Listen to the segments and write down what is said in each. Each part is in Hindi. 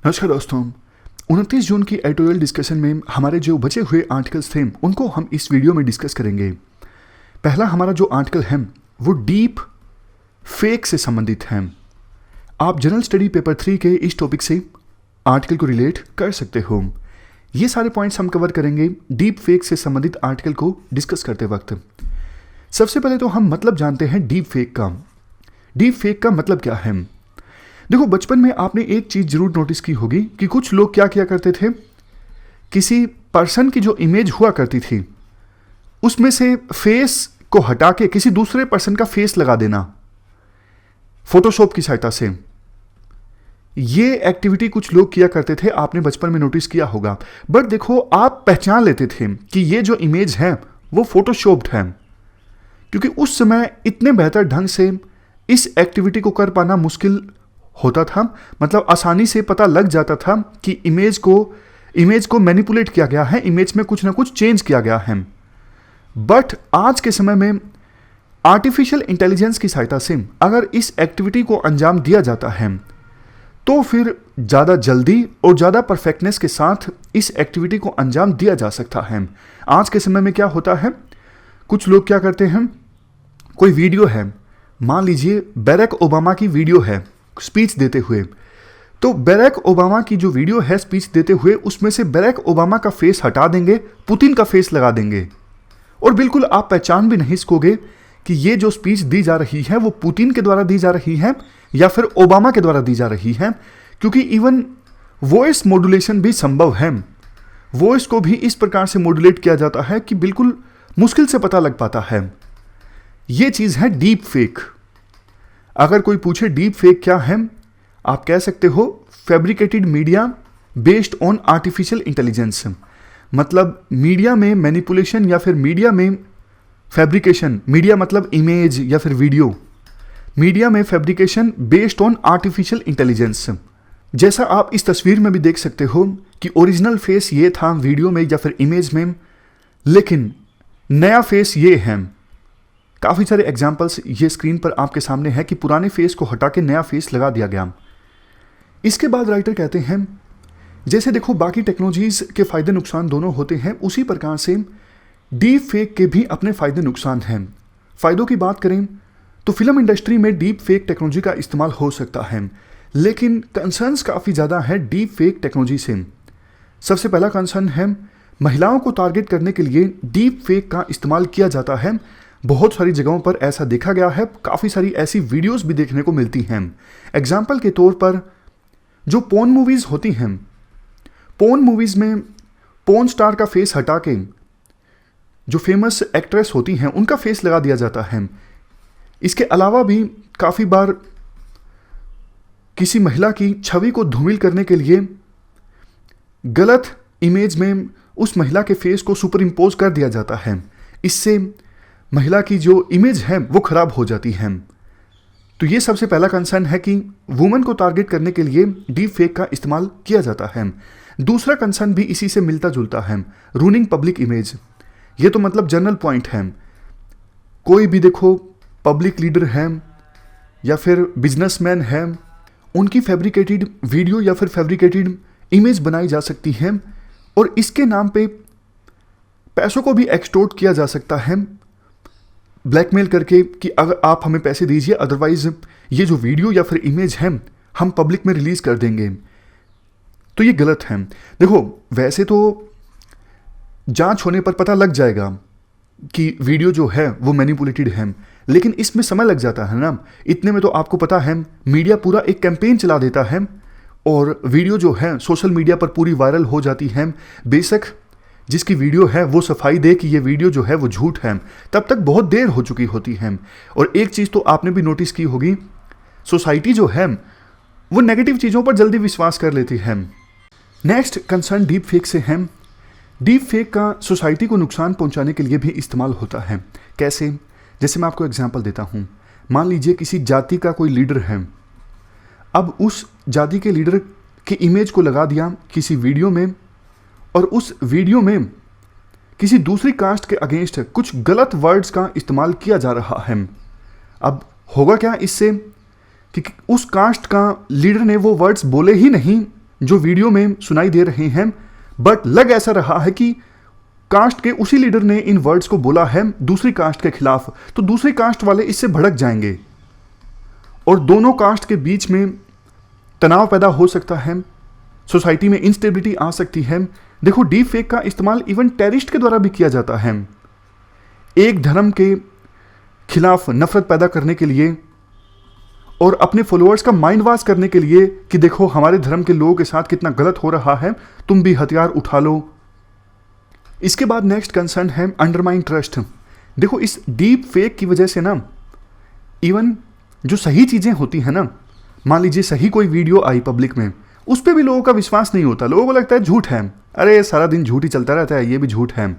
नमस्कार दोस्तों। 29 जून की एडिटोरियल डिस्कशन में हमारे जो बचे हुए आर्टिकल्स थे उनको हम इस वीडियो में डिस्कस करेंगे। पहला हमारा जो आर्टिकल है वो डीप फेक से संबंधित है। आप जनरल स्टडी पेपर 3 के इस टॉपिक से आर्टिकल को रिलेट कर सकते हो। ये सारे पॉइंट्स हम कवर करेंगे डीप फेक से संबंधित आर्टिकल को डिस्कस करते वक्त। सबसे पहले तो हम मतलब जानते हैं डीप फेक का। डीप फेक का मतलब क्या है? देखो, बचपन में आपने एक चीज जरूर नोटिस की होगी कि कुछ लोग क्या किया करते थे, किसी पर्सन की जो इमेज हुआ करती थी उसमें से फेस को हटा के किसी दूसरे पर्सन का फेस लगा देना फोटोशॉप की सहायता से। ये एक्टिविटी कुछ लोग किया करते थे, आपने बचपन में नोटिस किया होगा। बट देखो, आप पहचान लेते थे कि ये जो इमेज है वो फोटोशॉप्ड है, क्योंकि उस समय इतने बेहतर ढंग से इस एक्टिविटी को कर पाना मुश्किल होता था। मतलब आसानी से पता लग जाता था कि इमेज को मैनिपुलेट किया गया है, इमेज में कुछ ना कुछ चेंज किया गया है। बट आज के समय में आर्टिफिशियल इंटेलिजेंस की सहायता से अगर इस एक्टिविटी को अंजाम दिया जाता है तो फिर ज़्यादा जल्दी और ज़्यादा परफेक्टनेस के साथ इस एक्टिविटी को अंजाम दिया जा सकता है। आज के समय में क्या होता है, कुछ लोग क्या करते हैं, कोई वीडियो है, मान लीजिए बैरक ओबामा की वीडियो है स्पीच देते हुए, तो बैरक ओबामा की जो वीडियो है स्पीच देते हुए उसमें से बैरक ओबामा का फेस हटा देंगे, पुतिन का फेस लगा देंगे और बिल्कुल आप पहचान भी नहीं सकोगे कि ये जो स्पीच दी जा रही है वो पुतिन के द्वारा दी जा रही है या फिर ओबामा के द्वारा दी जा रही है, क्योंकि इवन वॉइस मॉड्यूलेशन भी संभव है। वॉइस को भी इस प्रकार से मॉड्यूलेट किया जाता है कि बिल्कुल मुश्किल से पता लग पाता है। ये चीज़ है डीप फेक। अगर कोई पूछे डीप फेक क्या है, आप कह सकते हो fabricated media based on artificial intelligence. मतलब मीडिया में मैनिपुलेशन या फिर मीडिया में फैब्रिकेशन, मीडिया मतलब इमेज या फिर वीडियो, मीडिया में fabrication based on artificial intelligence. जैसा आप इस तस्वीर में भी देख सकते हो कि ओरिजिनल फेस ये था वीडियो में या फिर इमेज में, लेकिन नया फेस ये है। काफ़ी सारे एग्जाम्पल्स ये स्क्रीन पर आपके सामने है कि पुराने फेस को हटा के नया फेस लगा दिया गया। इसके बाद राइटर कहते हैं, जैसे देखो बाकी टेक्नोलॉजीज के फ़ायदे नुकसान दोनों होते हैं, उसी प्रकार से डीप फेक के भी अपने फ़ायदे नुकसान हैं। फ़ायदों की बात करें तो फिल्म इंडस्ट्री में डीप फेक टेक्नोलॉजी का इस्तेमाल हो सकता है, लेकिन कंसर्न्स काफ़ी ज़्यादा है डीप फेक टेक्नोलॉजी से। सबसे पहला कंसर्न है, महिलाओं को टारगेट करने के लिए डीप फेक का इस्तेमाल किया जाता है। बहुत सारी जगहों पर ऐसा देखा गया है, काफ़ी सारी ऐसी वीडियोस भी देखने को मिलती हैं। एग्जाम्पल के तौर पर जो पोर्न मूवीज़ होती हैं, पोर्न मूवीज़ में पोर्न स्टार का फेस हटा के जो फेमस एक्ट्रेस होती हैं उनका फेस लगा दिया जाता है। इसके अलावा भी काफ़ी बार किसी महिला की छवि को धूमिल करने के लिए गलत इमेज में उस महिला के फेस को सुपर इम्पोज कर दिया जाता है। इससे महिला की जो इमेज है वो खराब हो जाती है। तो ये सबसे पहला कंसर्न है कि वुमेन को टारगेट करने के लिए डीप फेक का इस्तेमाल किया जाता है। दूसरा कंसर्न भी इसी से मिलता जुलता है, रूनिंग पब्लिक इमेज। ये तो मतलब जनरल पॉइंट है। कोई भी देखो पब्लिक लीडर है या फिर बिजनेसमैन है, उनकी फैब्रिकेटेड वीडियो या फिर फैब्रिकेटेड इमेज बनाई जा सकती है और इसके नाम पे पैसों को भी एक्सटॉर्ट किया जा सकता है, ब्लैकमेल करके कि अगर आप हमें पैसे दीजिए अदरवाइज ये जो वीडियो या फिर इमेज है हम पब्लिक में रिलीज कर देंगे। तो ये गलत है। देखो, वैसे तो जांच होने पर पता लग जाएगा कि वीडियो जो है वो मैनिपुलेटेड है, लेकिन इसमें समय लग जाता है ना। इतने में तो आपको पता है मीडिया पूरा एक कैंपेन चला देता है और वीडियो जो है सोशल मीडिया पर पूरी वायरल हो जाती है। बेशक जिसकी वीडियो है वो सफाई दे कि ये वीडियो जो है वो झूठ है, तब तक बहुत देर हो चुकी होती है। और एक चीज़ तो आपने भी नोटिस की होगी, सोसाइटी जो है वो नेगेटिव चीज़ों पर जल्दी विश्वास कर लेती है। नेक्स्ट कंसर्न डीप फेक से है। डीप फेक का सोसाइटी को नुकसान पहुंचाने के लिए भी इस्तेमाल होता है। कैसे? जैसे मैं आपको एग्जांपल देता हूँ। मान लीजिए किसी जाति का कोई लीडर है, अब उस जाति के लीडर की इमेज को लगा दिया किसी वीडियो में और उस वीडियो में किसी दूसरी कास्ट के अगेंस्ट कुछ गलत वर्ड्स का इस्तेमाल किया जा रहा है। अब होगा क्या इससे कि उस कास्ट का लीडर ने वो वर्ड्स बोले ही नहीं, जो वीडियो में सुनाई दे रहे हैं, बट लग ऐसा रहा है कि कास्ट के उसी लीडर ने इन वर्ड्स को बोला है दूसरी कास्ट के खिलाफ, तो दूसरी कास्ट वाले इससे भड़क जाएंगे और दोनों कास्ट के बीच में तनाव पैदा हो सकता है, सोसाइटी में इंस्टेबिलिटी आ सकती है। देखो, डीप फेक का इस्तेमाल इवन टेररिस्ट के द्वारा भी किया जाता है, एक धर्म के खिलाफ नफरत पैदा करने के लिए और अपने फॉलोअर्स का माइंड वॉश करने के लिए कि देखो हमारे धर्म के लोगों के साथ कितना गलत हो रहा है, तुम भी हथियार उठा लो। इसके बाद नेक्स्ट कंसर्न है अंडरमाइन ट्रस्ट। देखो, इस डीप फेक की वजह से ना इवन जो सही चीज़ें होती हैं ना, मान लीजिए सही कोई वीडियो आई पब्लिक में, उस पर भी लोगों का विश्वास नहीं होता, लोगों को लगता है झूठ है, अरे सारा दिन झूठ ही चलता रहता है, ये भी झूठ है।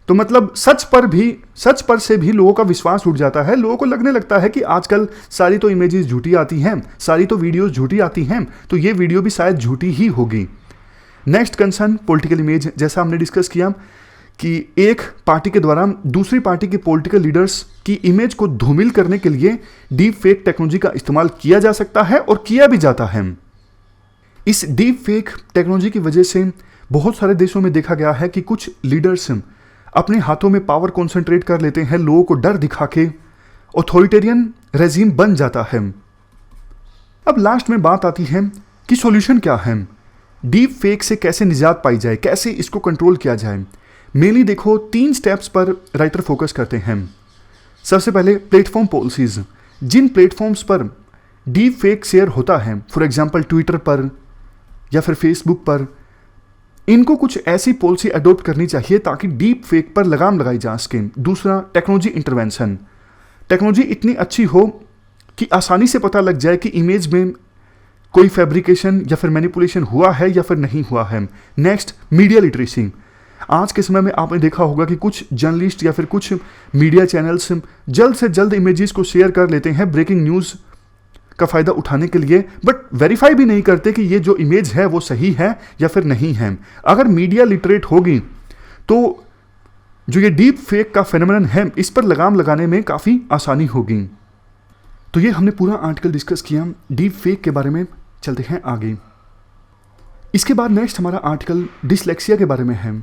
तो मतलब सच पर से भी लोगों का विश्वास उठ जाता है। लोगों को लगने लगता है कि आजकल सारी तो इमेजेस झूठी आती हैं, सारी तो वीडियोस झूठी आती हैं, तो ये वीडियो भी शायद झूठी ही होगी। Next concern political image. जैसा हमने डिस्कस किया कि एक पार्टी के द्वारा दूसरी पार्टी के पॉलिटिकल लीडर्स की इमेज को धूमिल करने के लिए डीप फेक टेक्नोलॉजी का इस्तेमाल किया जा सकता है और किया भी जाता है। इस डीप फेक टेक्नोलॉजी की वजह से बहुत सारे देशों में देखा गया है कि कुछ लीडर्स अपने हाथों में पावर कॉन्सेंट्रेट कर लेते हैं, लोगों को डर दिखा के ऑथोरिटेरियन रेजिम बन जाता है। अब लास्ट में बात आती है कि सॉल्यूशन क्या है, डीप फेक से कैसे निजात पाई जाए, कैसे इसको कंट्रोल किया जाए। मेनली देखो 3 स्टेप्स पर राइटर फोकस करते हैं। सबसे पहले प्लेटफॉर्म पॉलिसीज। जिन प्लेटफॉर्म्स पर डीप फेक शेयर होता है, फॉर एग्जांपल ट्विटर पर या फिर फेसबुक पर, इनको कुछ ऐसी पॉलिसी अडॉप्ट करनी चाहिए ताकि डीप फेक पर लगाम लगाई जा सके। दूसरा, टेक्नोलॉजी इंटरवेंशन। टेक्नोलॉजी इतनी अच्छी हो कि आसानी से पता लग जाए कि इमेज में कोई फैब्रिकेशन या फिर मैनिपुलेशन हुआ है या फिर नहीं हुआ है। Next, media literacy. आज के समय में आपने देखा होगा कि कुछ जर्नलिस्ट या फिर कुछ मीडिया चैनल्स जल्द से जल्द इमेजेस को शेयर कर लेते हैं ब्रेकिंग न्यूज़ का फ़ायदा उठाने के लिए, बट वेरीफाई भी नहीं करते कि ये जो इमेज है वो सही है या फिर नहीं है। अगर मीडिया लिटरेट होगी तो जो ये डीप फेक का फेनोमेनन है, इस पर लगाम लगाने में काफ़ी आसानी होगी। तो ये हमने पूरा आर्टिकल डिस्कस किया डीप फेक के बारे में। चलते हैं आगे। इसके बाद नेक्स्ट हमारा आर्टिकल डिसलेक्सिया के बारे में है।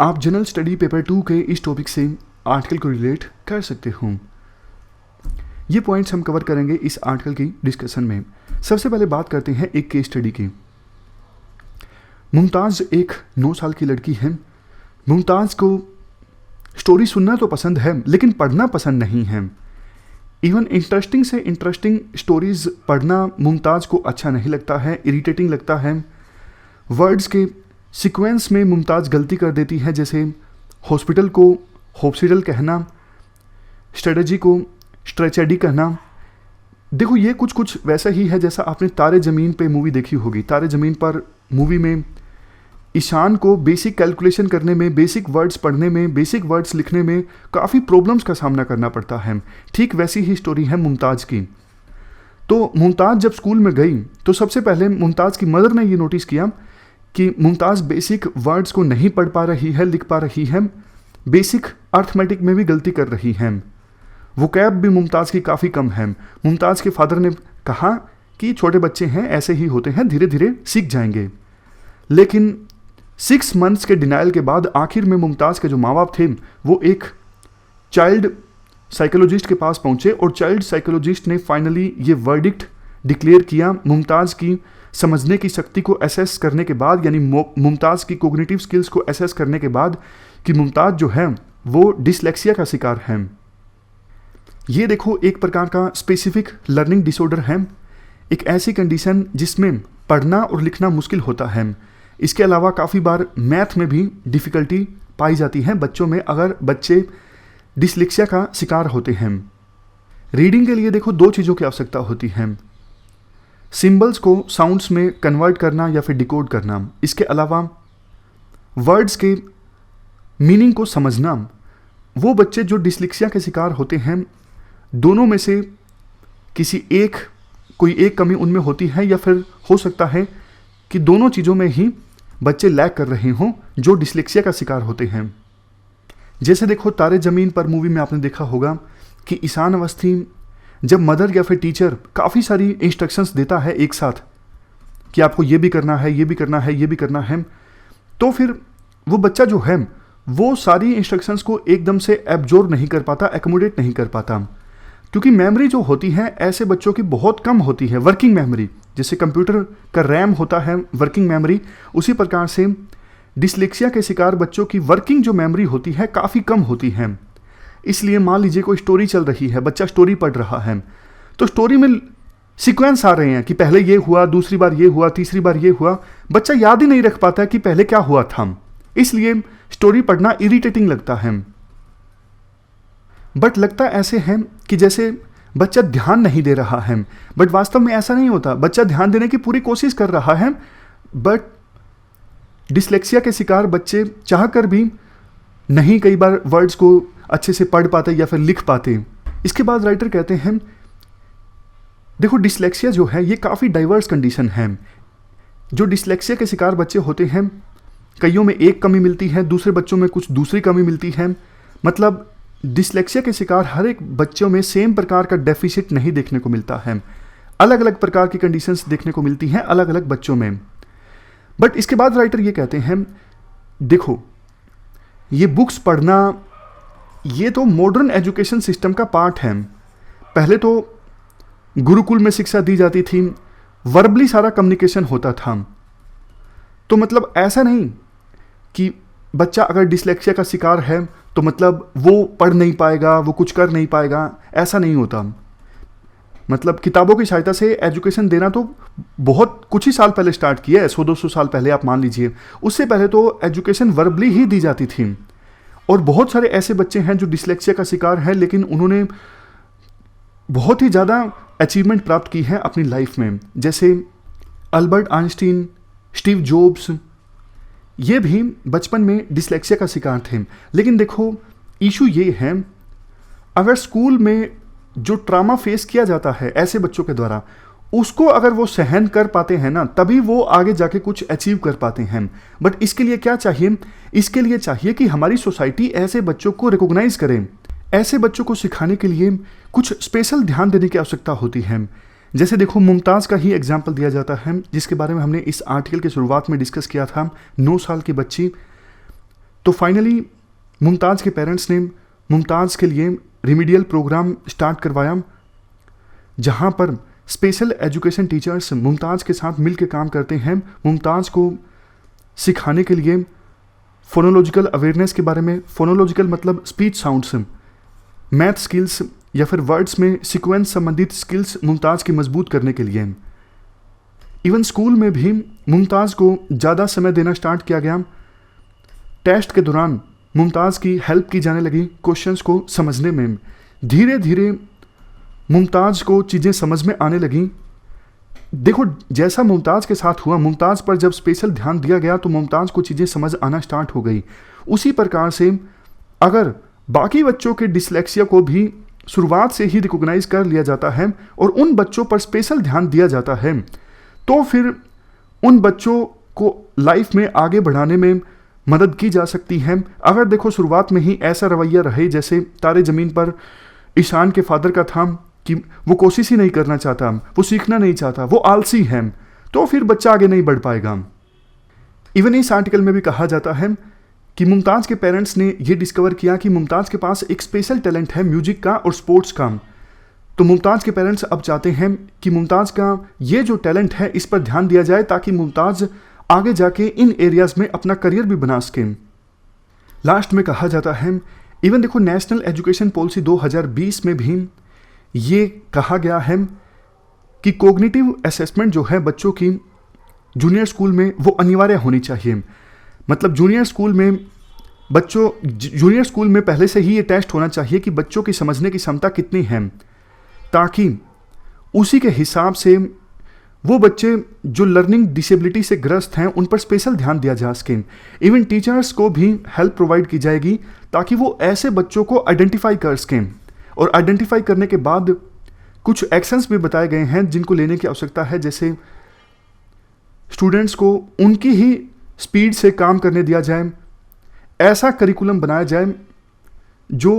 आप जनरल स्टडी पेपर 2 के इस टॉपिक से आर्टिकल को रिलेट कर सकते हो। ये पॉइंट्स हम कवर करेंगे इस आर्टिकल की डिस्कशन में। सबसे पहले बात करते हैं एक केस स्टडी की। मुमताज़ एक 9 साल की लड़की है। मुमताज़ को स्टोरी सुनना तो पसंद है लेकिन पढ़ना पसंद नहीं है। इवन इंटरेस्टिंग से इंटरेस्टिंग स्टोरीज पढ़ना मुमताज़ को अच्छा नहीं लगता है, इरिटेटिंग लगता है। वर्ड्स के सीक्वेंस में मुमताज़ गलती कर देती है, जैसे हॉस्पिटल को हॉस्पिटल कहना, स्ट्रेटजी को स्ट्रेचेडी कहना। देखो, ये कुछ वैसा ही है जैसा आपने तारे ज़मीन पे मूवी देखी होगी। तारे ज़मीन पर मूवी में ईशान को बेसिक कैलकुलेशन करने में, बेसिक वर्ड्स पढ़ने में, बेसिक वर्ड्स लिखने में काफ़ी प्रॉब्लम्स का सामना करना पड़ता है। ठीक वैसी ही स्टोरी है मुमताज़ की। तो मुमताज़ जब स्कूल में गई तो सबसे पहले मुमताज़ की मदर ने ये नोटिस किया कि मुमताज़ बेसिक वर्ड्स को नहीं पढ़ पा रही है, लिख पा रही है, बेसिक अर्थमेटिक में भी गलती कर रही है। वोकैब भी मुमताज़ की काफ़ी कम है। मुमताज़ के फादर ने कहा कि छोटे बच्चे हैं, ऐसे ही होते हैं, धीरे धीरे सीख जाएंगे। लेकिन 6 मंथ्स के डिनाइल के बाद आखिर में मुमताज़ के जो माँ बाप थे वो एक चाइल्ड साइकोलॉजिस्ट के पास पहुँचे और चाइल्ड साइकोलॉजिस्ट ने फाइनली ये वर्डिक्ट डिक्लेयर किया मुमताज़ की समझने की शक्ति को एसेस करने के बाद, यानी मुमताज़ की कोग्निटिव स्किल्स को एसेस करने के बाद, कि मुमताज़ जो है वो डिसलेक्सिया का शिकार है। ये देखो एक प्रकार का स्पेसिफिक लर्निंग डिसऑर्डर है, एक ऐसी कंडीशन जिसमें पढ़ना और लिखना मुश्किल होता है। इसके अलावा काफ़ी बार मैथ में भी डिफ़िकल्टी पाई जाती है बच्चों में अगर बच्चे डिसलेक्सिया का शिकार होते हैं। रीडिंग के लिए देखो 2 चीज़ों की आवश्यकता होती है, सिंबल्स को साउंड्स में कन्वर्ट करना या फिर डिकोड करना। इसके अलावा वर्ड्स के मीनिंग को समझना। वो बच्चे जो डिसलेक्सिया के शिकार होते हैं, दोनों में से कोई एक कमी उनमें होती है, या फिर हो सकता है कि दोनों चीज़ों में ही बच्चे लैग कर रहे हों जो डिसलेक्सिया का शिकार होते हैं। जैसे देखो तारे ज़मीन पर मूवी में आपने देखा होगा कि ईशान अवस्थी जब मदर या फिर टीचर काफ़ी सारी इंस्ट्रक्शंस देता है एक साथ कि आपको ये भी करना है, ये भी करना है, ये भी करना है, तो फिर वो बच्चा जो है वो सारी इंस्ट्रक्शंस को एकदम से एब्जॉर्ब नहीं कर पाता, एकोमोडेट नहीं कर पाता, क्योंकि मेमोरी जो होती है ऐसे बच्चों की बहुत कम होती है, वर्किंग मेमोरी। जैसे कंप्यूटर का रैम होता है वर्किंग मेमोरी, उसी प्रकार से डिसलेक्सिया के शिकार बच्चों की वर्किंग जो मेमोरी होती है काफ़ी कम होती है। इसलिए मान लीजिए कोई स्टोरी चल रही है, बच्चा स्टोरी पढ़ रहा है, तो स्टोरी में सीक्वेंस आ रहे हैं कि पहले ये हुआ, दूसरी बार ये हुआ, तीसरी बार ये हुआ, बच्चा याद ही नहीं रख पाता है कि पहले क्या हुआ था। इसलिए स्टोरी पढ़ना इरिटेटिंग लगता है। बट लगता ऐसे है कि जैसे बच्चा ध्यान नहीं दे रहा है, बट वास्तव में ऐसा नहीं होता। बच्चा ध्यान देने की पूरी कोशिश कर रहा है, बट डिसलेक्सिया के शिकार बच्चे चाहकर भी नहीं कई बार वर्ड्स को अच्छे से पढ़ पाते या फिर लिख पाते। इसके बाद राइटर कहते हैं, देखो डिसलेक्सिया जो है ये काफ़ी डाइवर्स कंडीशन है। जो डिसलेक्सिया के शिकार बच्चे होते हैं, कईयों में एक कमी मिलती है, दूसरे बच्चों में कुछ दूसरी कमी मिलती है। मतलब डिसलेक्सिया के शिकार हर एक बच्चों में सेम प्रकार का डेफिसिट नहीं देखने को मिलता है, अलग अलग प्रकार की कंडीशंस देखने को मिलती हैं अलग अलग बच्चों में। बट इसके बाद राइटर ये कहते हैं, देखो ये बुक्स पढ़ना ये तो मॉडर्न एजुकेशन सिस्टम का पार्ट है। पहले तो गुरुकुल में शिक्षा दी जाती थी, वर्बली सारा कम्युनिकेशन होता था। तो मतलब ऐसा नहीं कि बच्चा अगर डिसलेक्सिया का शिकार है तो मतलब वो पढ़ नहीं पाएगा, वो कुछ कर नहीं पाएगा, ऐसा नहीं होता। मतलब किताबों की सहायता से एजुकेशन देना तो बहुत कुछ ही साल पहले स्टार्ट किया है, 100-200 साल पहले आप मान लीजिए। उससे पहले तो एजुकेशन वर्बली ही दी जाती थी। और बहुत सारे ऐसे बच्चे हैं जो डिसलेक्सिया का शिकार हैं, लेकिन उन्होंने बहुत ही ज़्यादा अचीवमेंट प्राप्त की है अपनी लाइफ में। जैसे अल्बर्ट आइंस्टीन, स्टीव जॉब्स, ये भी बचपन में डिसलेक्सिया का शिकार थे। लेकिन देखो इशू ये है, अगर स्कूल में जो ट्रामा फेस किया जाता है ऐसे बच्चों के द्वारा, उसको अगर वो सहन कर पाते हैं ना, तभी वो आगे जाके कुछ अचीव कर पाते हैं। बट इसके लिए क्या चाहिए? इसके लिए चाहिए कि हमारी सोसाइटी ऐसे बच्चों को रिकॉग्नाइज करे। ऐसे बच्चों को सिखाने के लिए कुछ स्पेशल ध्यान देने की आवश्यकता होती है। जैसे देखो मुमताज़ का ही एग्जाम्पल दिया जाता है, जिसके बारे में हमने इस आर्टिकल के शुरुआत में डिस्कस किया था, 9 साल की बच्ची। तो फाइनली मुमताज़ के पेरेंट्स ने मुमताज़ के लिए रिमीडियल प्रोग्राम स्टार्ट करवाया, जहाँ पर स्पेशल एजुकेशन टीचर्स मुमताज़ के साथ मिलकर काम करते हैं, मुमताज़ को सिखाने के लिए फोनोलॉजिकल अवेयरनेस के बारे में। फोनोलॉजिकल मतलब स्पीच साउंड्स, मैथ स्किल्स या फिर वर्ड्स में सीक्वेंस संबंधित स्किल्स मुमताज़ की मजबूत करने के लिए। इवन स्कूल में भी मुमताज़ को ज़्यादा समय देना स्टार्ट किया गया। टेस्ट के दौरान मुमताज़ की हेल्प की जाने लगी क्वेश्चंस को समझने में। धीरे धीरे मुमताज़ को चीज़ें समझ में आने लगी। देखो जैसा मुमताज़ के साथ हुआ, मुमताज़ पर जब स्पेशल ध्यान दिया गया तो मुमताज़ को चीज़ें समझ आना स्टार्ट हो गई। उसी प्रकार से अगर बाकी बच्चों के डिसलेक्सिया को भी शुरुआत से ही रिकॉग्नाइज कर लिया जाता है और उन बच्चों पर स्पेशल ध्यान दिया जाता है, तो फिर उन बच्चों को लाइफ में आगे बढ़ाने में मदद की जा सकती है। अगर देखो शुरुआत में ही ऐसा रवैया रहे जैसे तारे ज़मीन पर ईशान के फादर का था कि वो कोशिश ही नहीं करना चाहता, वो सीखना नहीं चाहता, वो आलसी है, तो फिर बच्चा आगे नहीं बढ़ पाएगा। इवन इस आर्टिकल में भी कहा जाता है कि मुमताज़ के पेरेंट्स ने ये डिस्कवर किया कि मुमताज़ के पास एक स्पेशल टैलेंट है म्यूजिक का और स्पोर्ट्स का। तो मुमताज़ के पेरेंट्स अब चाहते हैं कि मुमताज़ का ये जो टैलेंट है इस पर ध्यान दिया जाए, ताकि मुमताज़ आगे जाके इन एरियाज़ में अपना करियर भी बना सके। लास्ट में कहा जाता है, इवन देखो नेशनल एजुकेशन पॉलिसी 2020 में भी ये कहा गया है कि कोग्निटिव असेसमेंट जो है बच्चों की जूनियर स्कूल में वो अनिवार्य होनी चाहिए। मतलब जूनियर स्कूल में पहले से ही ये टेस्ट होना चाहिए कि बच्चों की समझने की क्षमता कितनी है, ताकि उसी के हिसाब से वो बच्चे जो लर्निंग डिसेबिलिटी से ग्रस्त हैं उन पर स्पेशल ध्यान दिया जा सके। इवन टीचर्स को भी हेल्प प्रोवाइड की जाएगी ताकि वो ऐसे बच्चों को आइडेंटिफाई कर सकें, और आइडेंटिफाई करने के बाद कुछ एक्शंस भी बताए गए हैं जिनको लेने की आवश्यकता है। जैसे स्टूडेंट्स को उनकी ही स्पीड से काम करने दिया जाए, ऐसा करिकुलम बनाया जाए जो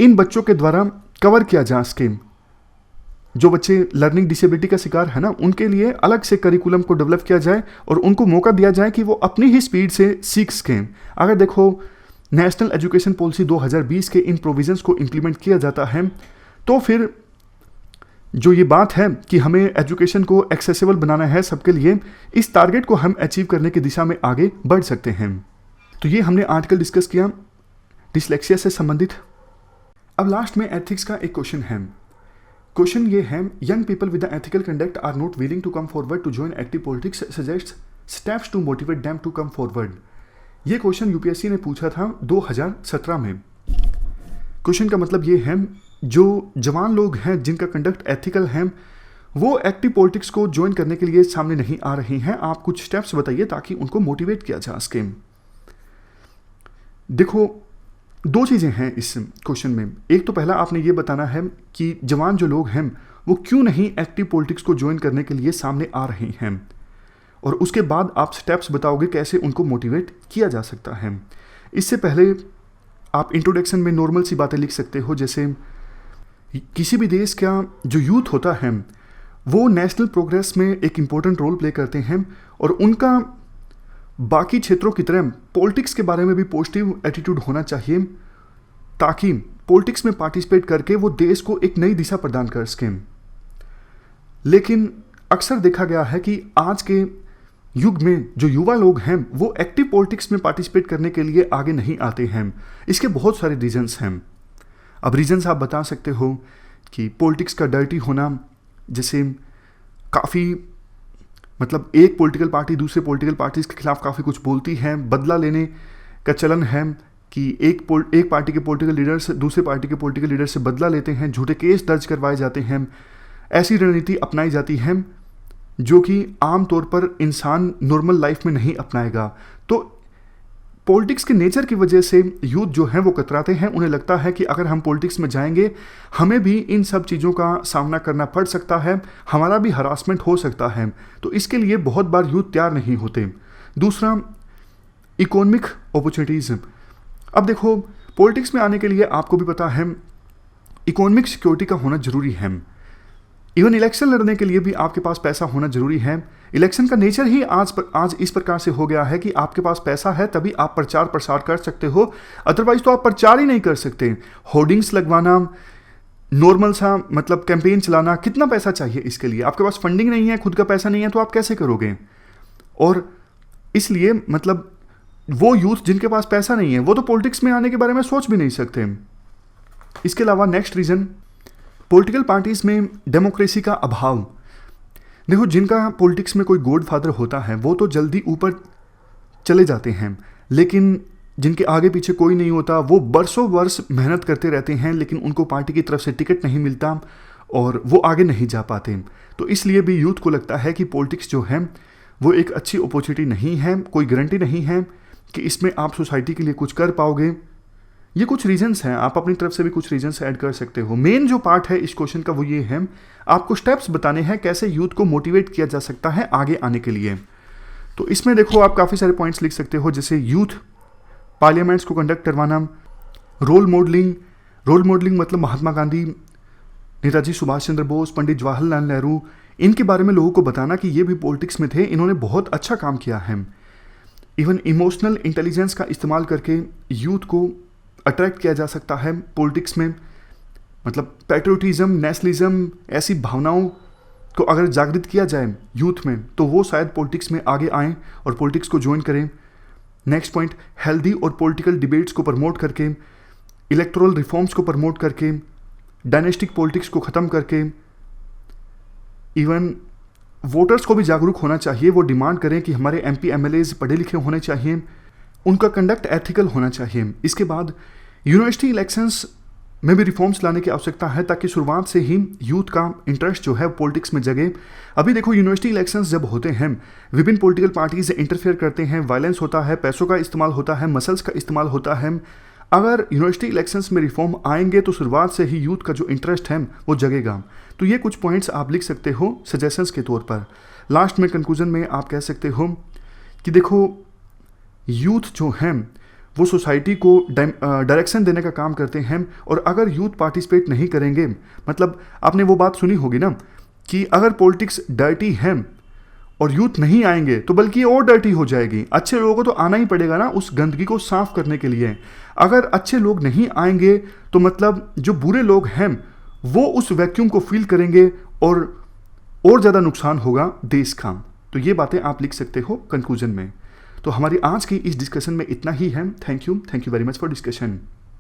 इन बच्चों के द्वारा कवर किया जा सके। जो बच्चे लर्निंग डिसेबिलिटी का शिकार है ना, उनके लिए अलग से करिकुलम को डेवलप किया जाए और उनको मौका दिया जाए कि वो अपनी ही स्पीड से सीख सकें। अगर देखो नेशनल एजुकेशन पॉलिसी 2020 के इन प्रोविजंस को इम्प्लीमेंट किया जाता है तो फिर जो ये बात है कि हमें एजुकेशन को एक्सेसिबल बनाना है सबके लिए, इस टारगेट को हम अचीव करने की दिशा में आगे बढ़ सकते हैं। तो ये हमने आर्टिकल डिस्कस किया डिसलेक्सिया से संबंधित। अब लास्ट में एथिक्स का एक क्वेश्चन है। क्वेश्चन ये है, young people with the ethical conduct are not willing to come forward to join active politics, suggest steps to motivate them to come forward. ये क्वेश्चन यूपीएससी ने पूछा था 2017 में। क्वेश्चन का मतलब ये है, जो जवान लोग हैं जिनका कंडक्ट एथिकल है वो एक्टिव पॉलिटिक्स को ज्वाइन करने के लिए सामने नहीं आ रहे हैं, आप कुछ स्टेप्स बताइए ताकि उनको मोटिवेट किया जा सके। देखो दो चीज़ें हैं इस क्वेश्चन में। एक तो पहला आपने ये बताना है कि जवान जो लोग हैं वो क्यों नहीं एक्टिव पॉलिटिक्स को ज्वाइन करने के लिए सामने आ रहे हैं, और उसके बाद आप स्टेप्स बताओगे कैसे उनको मोटिवेट किया जा सकता है। इससे पहले आप इंट्रोडक्शन में नॉर्मल सी बातें लिख सकते हो, जैसे किसी भी देश का जो यूथ होता है वो नेशनल प्रोग्रेस में एक इम्पोर्टेंट रोल प्ले करते हैं और उनका बाकी क्षेत्रों की तरह पॉलिटिक्स के बारे में भी पॉजिटिव एटीट्यूड होना चाहिए ताकि पॉलिटिक्स में पार्टिसिपेट करके वो देश को एक नई दिशा प्रदान कर सकें। लेकिन अक्सर देखा गया है कि आज के युग में जो युवा लोग हैं वो एक्टिव पॉलिटिक्स में पार्टिसिपेट करने के लिए आगे नहीं आते हैं। इसके बहुत सारे रीजंस हैं। अब रीजंस आप बता सकते हो कि पॉलिटिक्स का डर्टी होना, जैसे काफ़ी मतलब एक पॉलिटिकल पार्टी दूसरे पॉलिटिकल पार्टीज के खिलाफ काफ़ी कुछ बोलती है, बदला लेने का चलन है कि एक पार्टी के पॉलिटिकल लीडर से दूसरे पार्टी के पॉलिटिकल लीडर से बदला लेते हैं, झूठे केस दर्ज करवाए जाते हैं। ऐसी रणनीति अपनाई जाती है जो कि आमतौर पर इंसान नॉर्मल लाइफ में नहीं अपनाएगा। तो पॉलिटिक्स के नेचर की वजह से यूथ जो हैं वो कतराते हैं। उन्हें लगता है कि अगर हम पॉलिटिक्स में जाएंगे हमें भी इन सब चीज़ों का सामना करना पड़ सकता है, हमारा भी हरासमेंट हो सकता है। तो इसके लिए बहुत बार यूथ तैयार नहीं होते। दूसरा, इकोनॉमिक अपॉर्चुनिटीज़। अब देखो पॉलिटिक्स में आने के लिए आपको भी पता है इकोनॉमिक सिक्योरिटी का होना ज़रूरी है। इवन इलेक्शन लड़ने के लिए भी आपके पास पैसा होना जरूरी है। इलेक्शन का नेचर ही आज इस प्रकार से हो गया है कि आपके पास पैसा है तभी आप प्रचार प्रसार कर सकते हो, अदरवाइज तो आप प्रचार ही नहीं कर सकते। होर्डिंग्स लगवाना, नॉर्मल सा मतलब कैंपेन चलाना, कितना पैसा चाहिए इसके लिए? आपके पास फंडिंग नहीं है, खुद का पैसा नहीं है, तो आप कैसे करोगे? और इसलिए मतलब वो यूथ जिनके पास पैसा नहीं है वो तो पॉलिटिक्स में आने के बारे में सोच भी नहीं सकते। इसके अलावा नेक्स्ट रीज़न, पॉलिटिकल पार्टीज में डेमोक्रेसी का अभाव। देखो जिनका पॉलिटिक्स में कोई गॉड फादर होता है वो तो जल्दी ऊपर चले जाते हैं, लेकिन जिनके आगे पीछे कोई नहीं होता वो बरसों वर्ष मेहनत करते रहते हैं लेकिन उनको पार्टी की तरफ से टिकट नहीं मिलता और वो आगे नहीं जा पाते। तो इसलिए भी यूथ को लगता है कि पॉलिटिक्स जो है वो एक अच्छी अपॉर्चुनिटी नहीं है, कोई गारंटी नहीं है कि इसमें आप सोसाइटी के लिए कुछ कर पाओगे। ये कुछ रीजंस हैं, आप अपनी तरफ से भी कुछ रीजंस ऐड कर सकते हो। मेन जो पार्ट है इस क्वेश्चन का वो ये है, आपको स्टेप्स बताने हैं कैसे यूथ को मोटिवेट किया जा सकता है आगे आने के लिए। तो इसमें देखो आप काफ़ी सारे पॉइंट्स लिख सकते हो, जैसे यूथ पार्लियामेंट्स को कंडक्ट करवाना, रोल मॉडलिंग मतलब महात्मा गांधी, नेताजी सुभाष चंद्र बोस, पंडित जवाहरलाल नेहरू, इनके बारे में लोगों को बताना कि ये भी पॉलिटिक्स में थे, इन्होंने बहुत अच्छा काम किया है। इवन इमोशनल इंटेलिजेंस का इस्तेमाल करके यूथ को अट्रैक्ट किया जा सकता है पॉलिटिक्स में, मतलब पैट्रियोटिज्म, नेशनलिज्म, ऐसी भावनाओं को अगर जागृत किया जाए यूथ में तो वो शायद पॉलिटिक्स में आगे आएँ और पॉलिटिक्स को ज्वाइन करें। नेक्स्ट पॉइंट, हेल्दी और पॉलिटिकल डिबेट्स को प्रमोट करके, इलेक्टोरल रिफॉर्म्स को प्रमोट करके, डायनेस्टिक पॉलिटिक्स को ख़त्म करके, इवन वोटर्स को भी जागरूक होना चाहिए। वो डिमांड करें कि हमारे MP MLAs पढ़े लिखे होने चाहिए, उनका कंडक्ट एथिकल होना चाहिए। इसके बाद यूनिवर्सिटी इलेक्शंस में भी रिफॉर्म्स लाने की आवश्यकता है ताकि शुरुआत से ही यूथ का इंटरेस्ट जो है पॉलिटिक्स में जगे। अभी देखो यूनिवर्सिटी इलेक्शंस जब होते हैं विभिन्न पॉलिटिकल पार्टीज इंटरफेयर करते हैं, वायलेंस होता है, पैसों का इस्तेमाल होता है, मसल्स का इस्तेमाल होता है। अगर यूनिवर्सिटी इलेक्शंस में रिफॉर्म आएंगे तो शुरुआत से ही यूथ का जो इंटरेस्ट है वो जगेगा। तो ये कुछ पॉइंट्स आप लिख सकते हो सजेशंस के तौर पर। लास्ट में कंक्लूजन में आप कह सकते हो कि देखो यूथ जो हैं वो सोसाइटी को डायरेक्शन देने का काम करते हैं। और अगर यूथ पार्टिसिपेट नहीं करेंगे, मतलब आपने वो बात सुनी होगी ना कि अगर पॉलिटिक्स डर्टी है और यूथ नहीं आएंगे तो बल्कि और डर्टी हो जाएगी। अच्छे लोगों को तो आना ही पड़ेगा ना उस गंदगी को साफ करने के लिए। अगर अच्छे लोग नहीं आएंगे तो मतलब जो बुरे लोग हैं वो उस वैक्यूम को फील करेंगे और ज़्यादा नुकसान होगा देश का। तो ये बातें आप लिख सकते हो कंक्लूजन में। तो हमारी आज की इस डिस्कशन में इतना ही है। Thank you very much for discussion.